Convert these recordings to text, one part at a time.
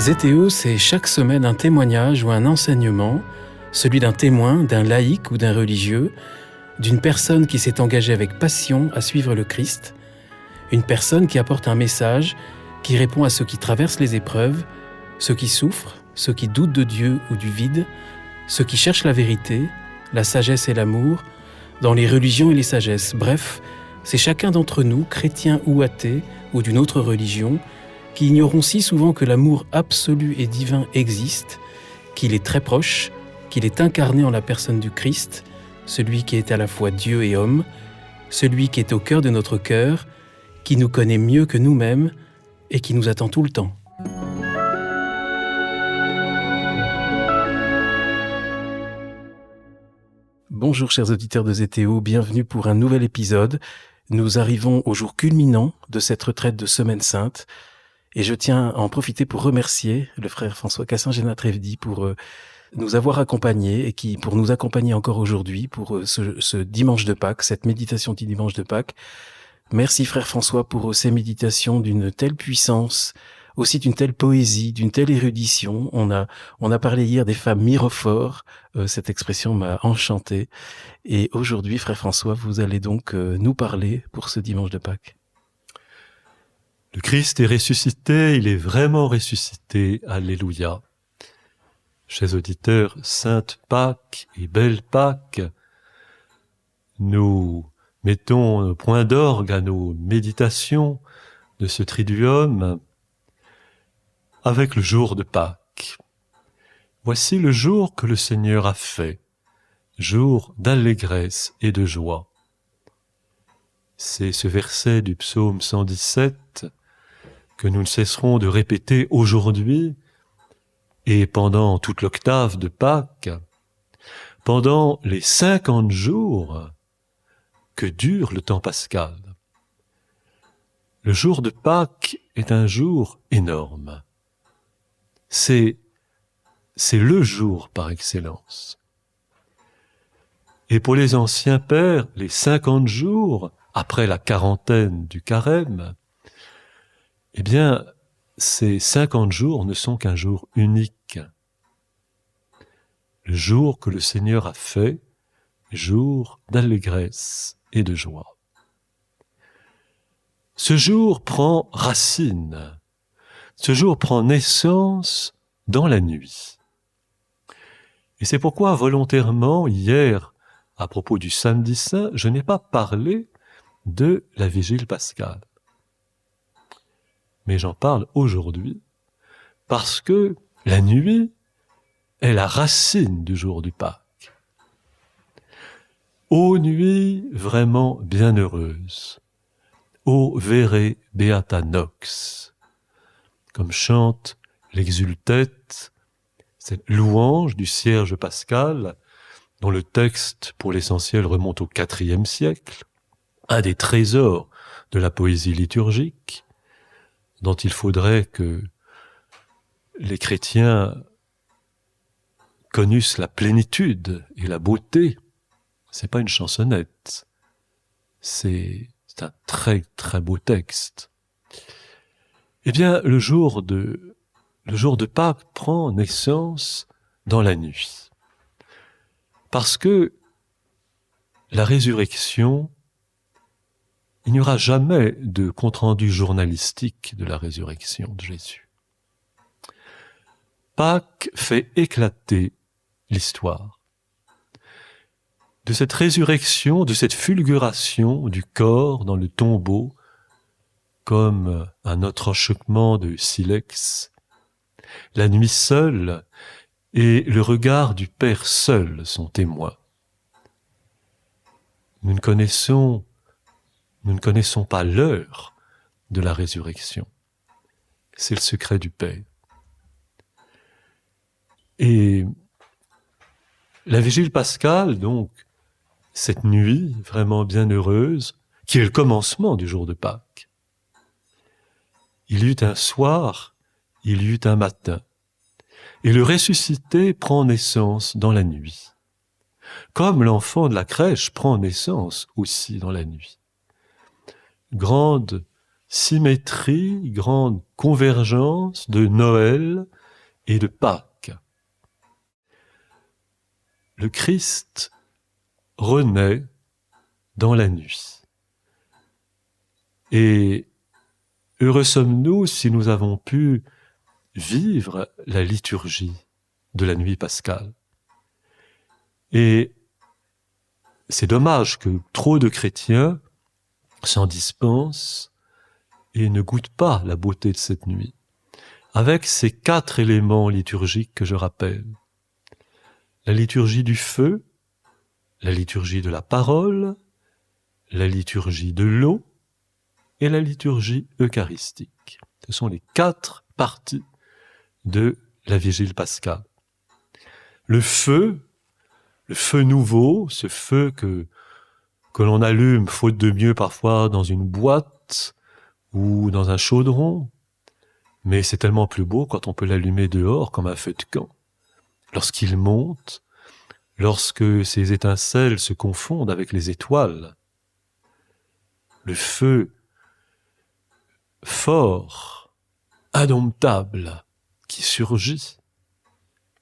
Zétéo, c'est chaque semaine un témoignage ou un enseignement, celui d'un témoin, d'un laïc ou d'un religieux, d'une personne qui s'est engagée avec passion à suivre le Christ, une personne qui apporte un message, qui répond à ceux qui traversent les épreuves, ceux qui souffrent, ceux qui doutent de Dieu ou du vide, ceux qui cherchent la vérité, la sagesse et l'amour, dans les religions et les sagesses. Bref, c'est chacun d'entre nous, chrétiens ou athées, ou d'une autre religion, qui ignorons si souvent que l'amour absolu et divin existe, qu'il est très proche, qu'il est incarné en la personne du Christ, celui qui est à la fois Dieu et homme, celui qui est au cœur de notre cœur, qui nous connaît mieux que nous-mêmes et qui nous attend tout le temps. Bonjour chers auditeurs de Zétéo, bienvenue pour un nouvel épisode. Nous arrivons au jour culminant de cette retraite de Semaine Sainte et je tiens à en profiter pour remercier le frère François Cassin-Génat-Trevedi pour nous avoir accompagnés et qui pour nous accompagner encore aujourd'hui pour ce dimanche de Pâques, cette méditation du dimanche de Pâques. Merci frère François pour ces méditations d'une telle puissance, aussi d'une telle poésie, d'une telle érudition. On a parlé hier des femmes mirophores, cette expression m'a enchanté. Et aujourd'hui, frère François, vous allez donc nous parler pour ce dimanche de Pâques. Le Christ est ressuscité, il est vraiment ressuscité, alléluia. Chers auditeurs, Sainte Pâques et Belle Pâques, nous mettons un point d'orgue à nos méditations de ce triduum avec le jour de Pâques. Voici le jour que le Seigneur a fait, jour d'allégresse et de joie. C'est ce verset du psaume 117 que nous ne cesserons de répéter aujourd'hui et pendant toute l'octave de Pâques, pendant les 50 jours que dure le temps pascal. Le jour de Pâques est un jour énorme. C'est le jour par excellence. Et pour les anciens pères, les 50 jours après la quarantaine du carême, eh bien, ces 50 jours ne sont qu'un jour unique. Le jour que le Seigneur a fait, jour d'allégresse et de joie. Ce jour prend racine, ce jour prend naissance dans la nuit. Et c'est pourquoi volontairement, hier, à propos du samedi saint, je n'ai pas parlé de la vigile pascale. Mais j'en parle aujourd'hui parce que la nuit est la racine du jour du Pâques. Ô nuit vraiment bienheureuse, ô vere beata nox, comme chante l'exultète, cette louange du cierge pascal, dont le texte pour l'essentiel remonte au IVe siècle, un des trésors de la poésie liturgique, dont il faudrait que les chrétiens connussent la plénitude et la beauté. C'est pas une chansonnette, c'est un très très beau texte. Eh bien, le jour de Pâques prend naissance dans la nuit, parce que la résurrection, il n'y aura jamais de compte-rendu journalistique de la résurrection de Jésus. Pâques fait éclater l'histoire de cette résurrection, de cette fulguration du corps dans le tombeau, comme un entrechoquement de silex. La nuit seule et le regard du Père seul sont témoins. Nous ne connaissons pas l'heure de la résurrection. C'est le secret du Père. Et la vigile pascale, donc, cette nuit vraiment bienheureuse, qui est le commencement du jour de Pâques. Il y eut un soir, il y eut un matin, et le ressuscité prend naissance dans la nuit, comme l'enfant de la crèche prend naissance aussi dans la nuit. Grande symétrie, grande convergence de Noël et de Pâques. Le Christ renaît dans la nuit. Et heureux sommes-nous si nous avons pu vivre la liturgie de la nuit pascale. Et c'est dommage que trop de chrétiens s'en dispensent et ne goûtent pas la beauté de cette nuit, avec ces 4 éléments liturgiques que je rappelle. La liturgie du feu, la liturgie de la parole, la liturgie de l'eau et la liturgie eucharistique. Ce sont les 4 parties de la vigile pascale. Le feu nouveau, ce feu que l'on allume, faute de mieux parfois, dans une boîte ou dans un chaudron, mais c'est tellement plus beau quand on peut l'allumer dehors comme un feu de camp. Lorsqu'il monte, lorsque ses étincelles se confondent avec les étoiles, le feu fort, indomptable, qui surgit.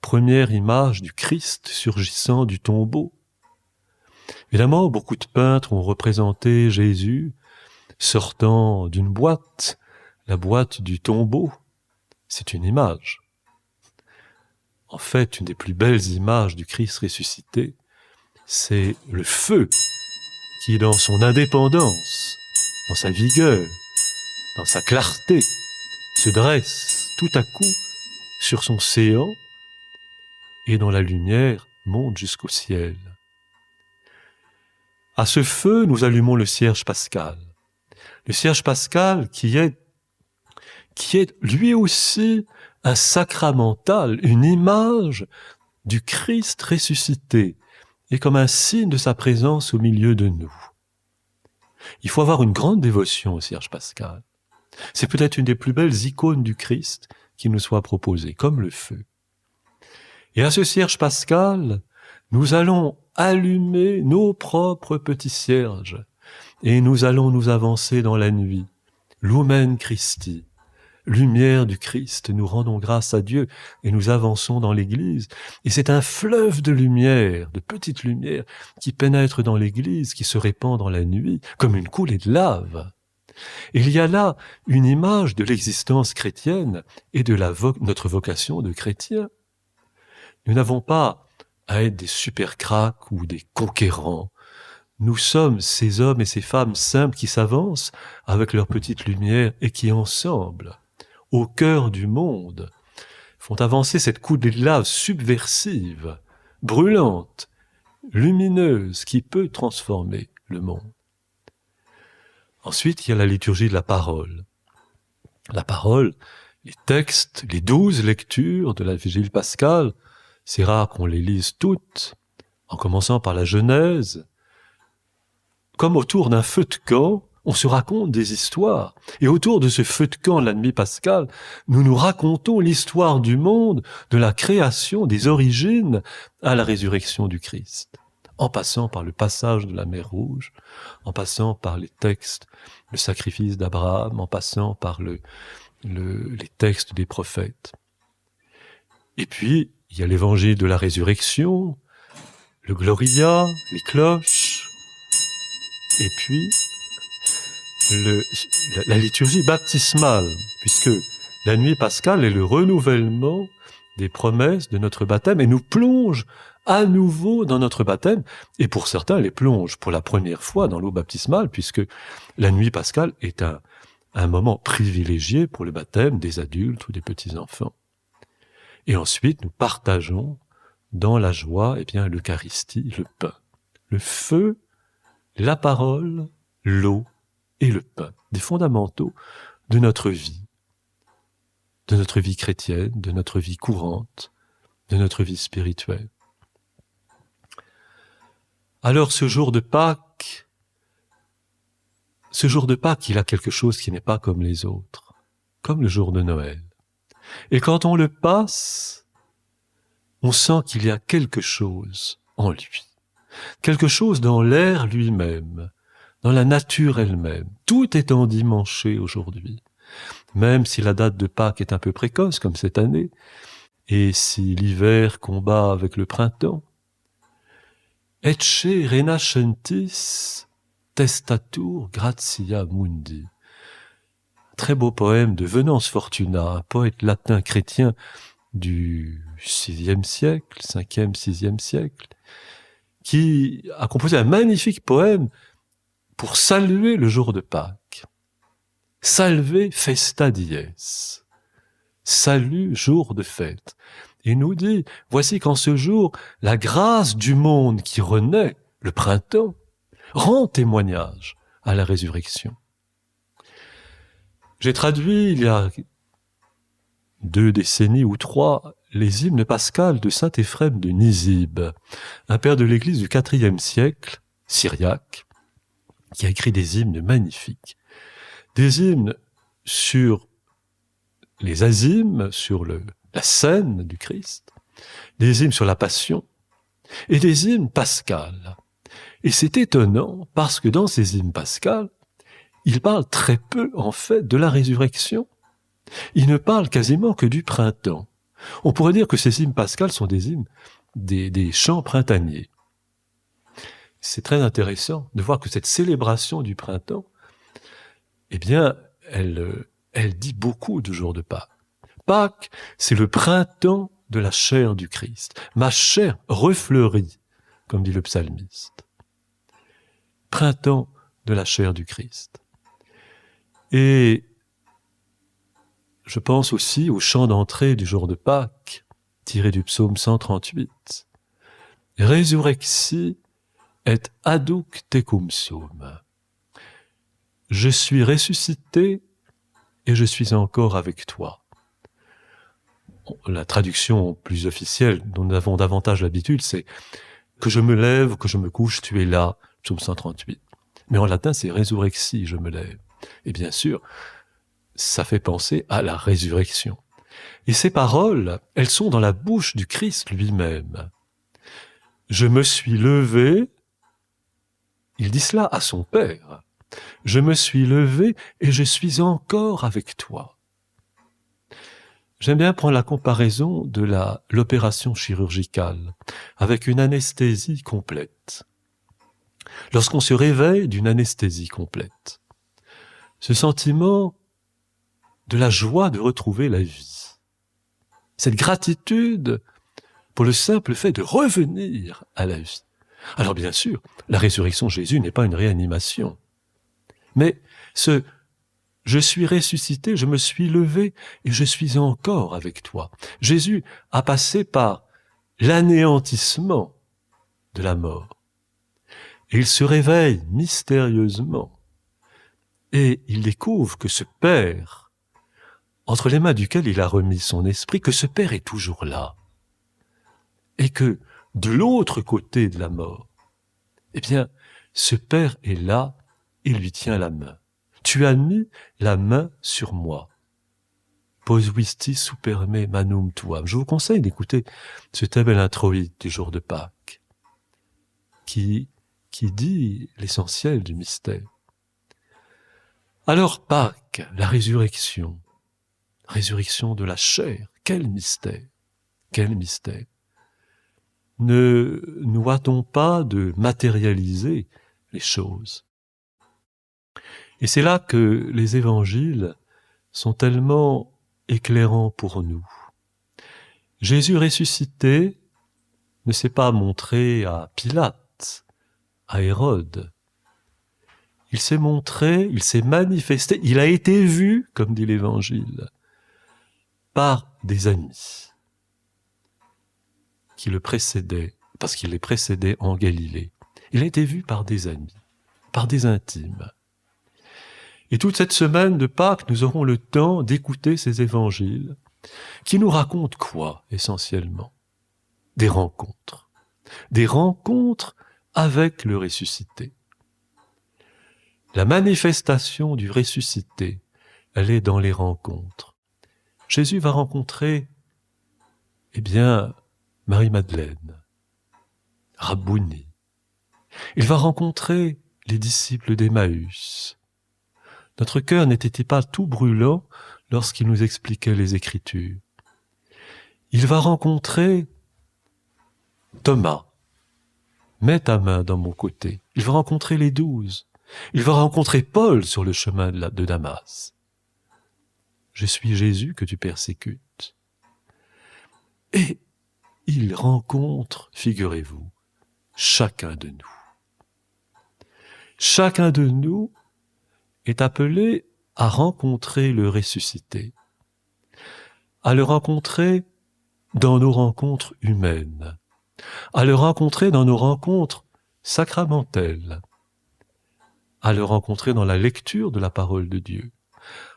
Première image du Christ surgissant du tombeau. Évidemment, beaucoup de peintres ont représenté Jésus sortant d'une boîte, la boîte du tombeau. C'est une image. En fait, une des plus belles images du Christ ressuscité, c'est le feu qui, dans son indépendance, dans sa vigueur, dans sa clarté, se dresse tout à coup sur son séant et dont la lumière monte jusqu'au ciel. À ce feu, nous allumons le cierge pascal. Le cierge pascal qui est lui aussi un sacramental, une image du Christ ressuscité, et comme un signe de sa présence au milieu de nous. Il faut avoir une grande dévotion au cierge pascal. C'est peut-être une des plus belles icônes du Christ qui nous soit proposée, comme le feu. Et à ce cierge pascal, nous allons allumer nos propres petits cierges, et nous allons nous avancer dans la nuit. Lumen Christi, lumière du Christ, nous rendons grâce à Dieu et nous avançons dans l'Église. Et c'est un fleuve de lumière, de petites lumières, qui pénètre dans l'Église, qui se répand dans la nuit, comme une coulée de lave. Il y a là une image de l'existence chrétienne et de notre vocation de chrétien. Nous n'avons pas à être des super cracks ou des conquérants. Nous sommes ces hommes et ces femmes simples qui s'avancent avec leur petite lumière et qui ensemble, au cœur du monde, font avancer cette coulée de lave subversive, brûlante, lumineuse, qui peut transformer le monde. Ensuite, il y a la liturgie de la parole. La parole, les textes, les 12 lectures de la Vigile pascale, c'est rare qu'on les lise toutes, en commençant par la Genèse. Comme autour d'un feu de camp, on se raconte des histoires. Et autour de ce feu de camp de la nuit pascale, nous nous racontons l'histoire du monde, de la création, des origines à la résurrection du Christ. En passant par le passage de la mer Rouge, en passant par les textes, le sacrifice d'Abraham, en passant par les textes des prophètes. Et puis, il y a l'évangile de la résurrection, le Gloria, les cloches, et puis la liturgie baptismale, puisque la nuit pascale est le renouvellement des promesses de notre baptême et nous plonge à nouveau dans notre baptême, et pour certains les plonge pour la première fois dans l'eau baptismale, puisque la nuit pascale est un moment privilégié pour le baptême des adultes ou des petits-enfants. Et ensuite, nous partageons dans la joie l'Eucharistie, le pain, le feu, la parole, l'eau et le pain, des fondamentaux de notre vie chrétienne, de notre vie courante, de notre vie spirituelle. Alors ce jour de Pâques, il a quelque chose qui n'est pas comme les autres, comme le jour de Noël. Et quand on le passe, on sent qu'il y a quelque chose en lui, quelque chose dans l'air lui-même, dans la nature elle-même. Tout est endimanché aujourd'hui. Même si la date de Pâques est un peu précoce, comme cette année, et si l'hiver combat avec le printemps, Ecce renascentis testatur gratia mundi. Très beau poème de Venance Fortuna, un poète latin chrétien du VIe siècle, 5e, 6e siècle, qui a composé un magnifique poème pour saluer le jour de Pâques. Salve festa dies. Salut, jour de fête. Il nous dit, voici qu'en ce jour, la grâce du monde qui renaît, le printemps, rend témoignage à la résurrection. J'ai traduit il y a 2 décennies ou 3 les hymnes pascals de saint Éphrem de Nisib, un père de l'Église du IVe siècle, syriaque, qui a écrit des hymnes magnifiques. Des hymnes sur les azymes, sur la scène du Christ, des hymnes sur la passion, et des hymnes pascals. Et c'est étonnant, parce que dans ces hymnes pascals, il parle très peu, en fait, de la résurrection. Il ne parle quasiment que du printemps. On pourrait dire que ces hymnes pascals sont des hymnes, des chants printaniers. C'est très intéressant de voir que cette célébration du printemps, eh bien, elle dit beaucoup du jour de Pâques. Pâques, c'est le printemps de la chair du Christ. Ma chair refleurit, comme dit le psalmiste. Printemps de la chair du Christ. Et je pense aussi au chant d'entrée du jour de Pâques, tiré du psaume 138. Resurrexi et aduc tecum sum. Je suis ressuscité et je suis encore avec toi. La traduction plus officielle dont nous avons davantage l'habitude, c'est que je me lève, que je me couche, tu es là, psaume 138. Mais en latin, c'est resurrexi, je me lève. Et bien sûr, ça fait penser à la résurrection. Et ces paroles, elles sont dans la bouche du Christ lui-même. Je me suis levé, il dit cela à son Père, je me suis levé et je suis encore avec toi. J'aime bien prendre la comparaison de l'opération chirurgicale avec une anesthésie complète. Lorsqu'on se réveille d'une anesthésie complète, ce sentiment de la joie de retrouver la vie, cette gratitude pour le simple fait de revenir à la vie. Alors bien sûr, la résurrection de Jésus n'est pas une réanimation, mais ce « je suis ressuscité, je me suis levé et je suis encore avec toi ». Jésus a passé par l'anéantissement de la mort. Et il se réveille mystérieusement et il découvre que ce Père, entre les mains duquel il a remis son esprit, que ce Père est toujours là. Et que de l'autre côté de la mort, eh bien, ce Père est là et lui tient la main. Tu as mis la main sur moi. Posuisti super me manum tuam. Je vous conseille d'écouter ce très bel introïde du jour de Pâques, qui dit l'essentiel du mystère. Alors Pâques, la résurrection de la chair, quel mystère, quel mystère. Ne nous hâtons pas de matérialiser les choses. Et c'est là que les évangiles sont tellement éclairants pour nous. Jésus ressuscité ne s'est pas montré à Pilate, à Hérode. Il s'est montré, il s'est manifesté, il a été vu, comme dit l'Évangile, par des amis qui le précédaient, parce qu'il les précédait en Galilée. Il a été vu par des amis, par des intimes. Et toute cette semaine de Pâques, nous aurons le temps d'écouter ces évangiles qui nous racontent quoi, essentiellement? Des rencontres. Des rencontres avec le ressuscité. La manifestation du ressuscité, elle est dans les rencontres. Jésus va rencontrer, eh bien, Marie-Madeleine, Rabbouni. Il va rencontrer les disciples d'Emmaüs. Notre cœur n'était-il pas tout brûlant lorsqu'il nous expliquait les Écritures? Il va rencontrer Thomas. Mets ta main dans mon côté. Il va rencontrer les 12. Il va rencontrer Paul sur le chemin de Damas. Je suis Jésus que tu persécutes. Et il rencontre, figurez-vous, chacun de nous. Chacun de nous est appelé à rencontrer le ressuscité, à le rencontrer dans nos rencontres humaines, à le rencontrer dans nos rencontres sacramentelles, à le rencontrer dans la lecture de la parole de Dieu,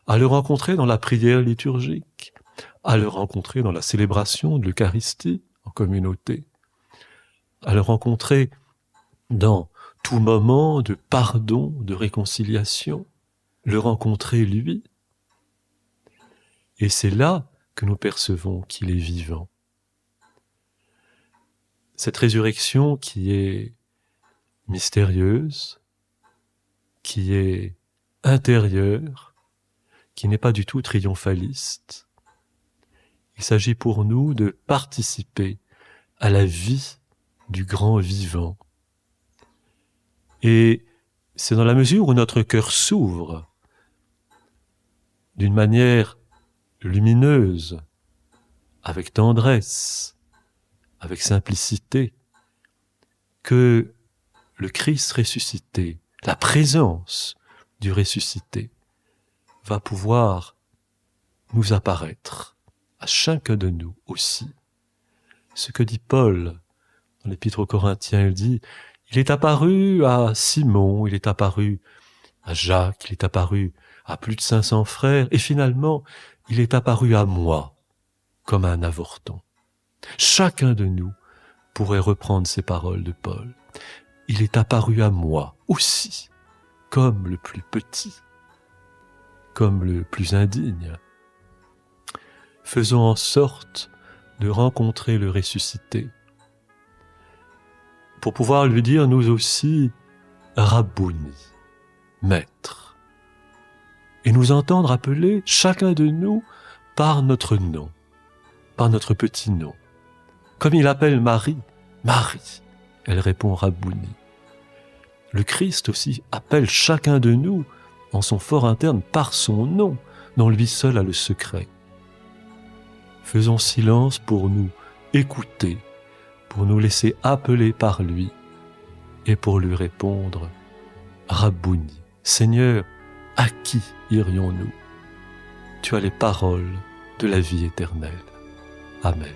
à le rencontrer dans la prière liturgique, à le rencontrer dans la célébration de l'Eucharistie en communauté, à le rencontrer dans tout moment de pardon, de réconciliation, le rencontrer lui. Et c'est là que nous percevons qu'il est vivant. Cette résurrection qui est mystérieuse, qui est intérieure, qui n'est pas du tout triomphaliste. Il s'agit pour nous de participer à la vie du grand vivant. Et c'est dans la mesure où notre cœur s'ouvre d'une manière lumineuse, avec tendresse, avec simplicité, que le Christ ressuscité, la présence du ressuscité, va pouvoir nous apparaître à chacun de nous aussi. Ce que dit Paul dans l'Épître aux Corinthiens, il dit « Il est apparu à Simon, il est apparu à Jacques, il est apparu à plus de 500 frères, et finalement, il est apparu à moi, comme un avorton. » Chacun de nous pourrait reprendre ces paroles de Paul. Il est apparu à moi aussi, comme le plus petit, comme le plus indigne. Faisons en sorte de rencontrer le ressuscité, pour pouvoir lui dire nous aussi « Rabbouni », maître, et nous entendre appeler chacun de nous par notre nom, par notre petit nom. Comme il appelle Marie, Marie, elle répond Rabbouni. Le Christ aussi appelle chacun de nous en son fort interne par son nom, dont lui seul a le secret. Faisons silence pour nous écouter, pour nous laisser appeler par lui et pour lui répondre Rabbouni. Seigneur, à qui irions-nous? Tu as les paroles de la vie éternelle. Amen.